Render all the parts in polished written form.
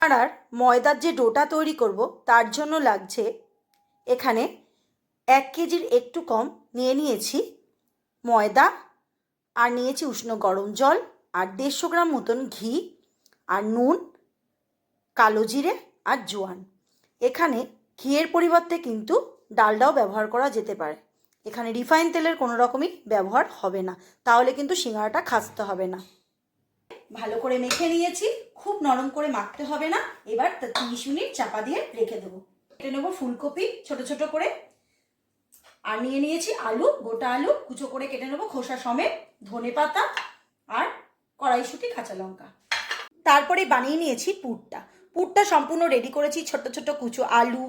আর ময়দার যে ডোটা তৈরি করব তার জন্য লাগছে এখানে 1 কেজির একটু কম নিয়েছি ময়দা, আর নিয়েছি উষ্ণ গরম জল, আর 150 গ্রাম মতন ঘি, আর নুন, কালো জিরে আর জোয়ান। এখানে ঘিয়ের পরিবর্তে কিন্তু ডালডাও ব্যবহার করা যেতে পারে। এখানে রিফাইন তেলের কোনো রকমই ব্যবহার হবে না, তাহলে কিন্তু সিঙ্গাড়াটা খাস্তে হবে না। ভালো করে মেখে নিয়েছি, খুব নরম করে মাখতে হবে না। এবার 30 মিনিট চাপা দিয়ে রেখে দেবো। কেটে নেবো ফুলকপি ছোট ছোট করে, আর নিয়েছি আলু, গোটা আলু কুচো করে কেটে নেবো খোসা সমেত, ধনে পাতা আর কড়াইশুঁটি, কাঁচা লঙ্কা। তারপরে বানিয়ে নিয়েছি পুরটা সম্পূর্ণ রেডি করেছি। ছোট ছোট কুচো আলু,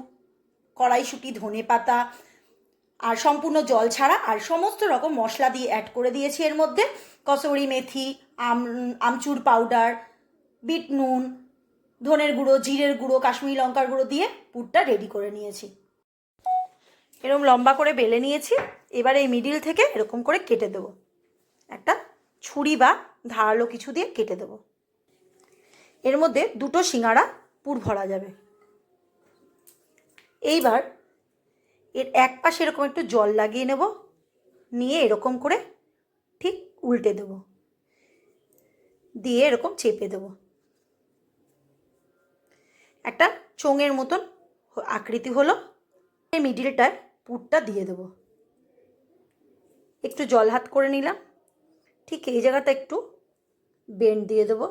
কড়াইশুঁটি, ধনে পাতা আর সম্পূর্ণ জল ছাড়া, আর সমস্ত রকম মশলা দিয়ে অ্যাড করে দিয়েছি এর মধ্যে। কসুরি মেথি, আমচুর পাউডার, বিট নুন, ধনের গুঁড়ো, জিরের গুঁড়ো, কাশ্মীরি লঙ্কার গুঁড়ো দিয়ে পুরটা রেডি করে নিয়েছি। এরকম লম্বা করে বেলে নিয়েছি। এবার এই মিডিল থেকে এরকম করে কেটে দেবো, একটা ছুরি বা ধারালো কিছু দিয়ে কেটে দেবো। এর মধ্যে 2টো সিঙ্গাড়া পুর ভরা যাবে। এইবার এর এক পাশে এরকম একটু জল লাগিয়ে নেব, নিয়ে এরকম করে ঠিক উল্টে দেব, দিয়ে এরকম চেপে দেব। একটা চোঙের মতন আকৃতি হলো। এই মিডিলটায় পুরটা দিয়ে দেব। একটু জল হাত করে নিলাম, ঠিক এই জায়গাটা একটু বেন্ড দিয়ে দেব,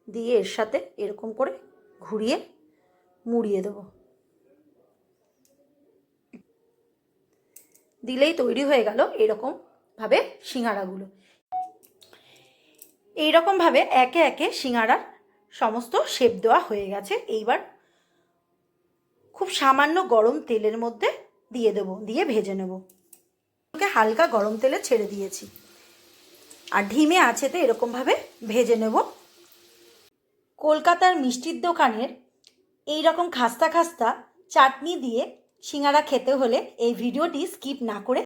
দিয়ে এর সাথে এরকম করে ঘুরিয়ে মুড়িয়ে দেব। দিলেই তৈরি হয়ে গেল এরকমভাবে সিঙ্গাড়াগুলো। এইরকমভাবে একে একে সিঙ্গাড়ার সমস্ত শেপ দেওয়া হয়ে গেছে। এইবার খুব সামান্য গরম তেলের মধ্যে দিয়ে দেব, দিয়ে ভেজে নেব। ওকে হালকা গরম তেলে ছেড়ে দিয়েছি, আর ধিমে আঁচেতে এরকমভাবে ভেজে নেব। কলকাতার মিষ্টির দোকানের এই রকম খাস্তা খাস্তা চাটনি দিয়ে সিঙ্গাড়া খেতে হলে এই ভিডিওটি স্কিপ না করে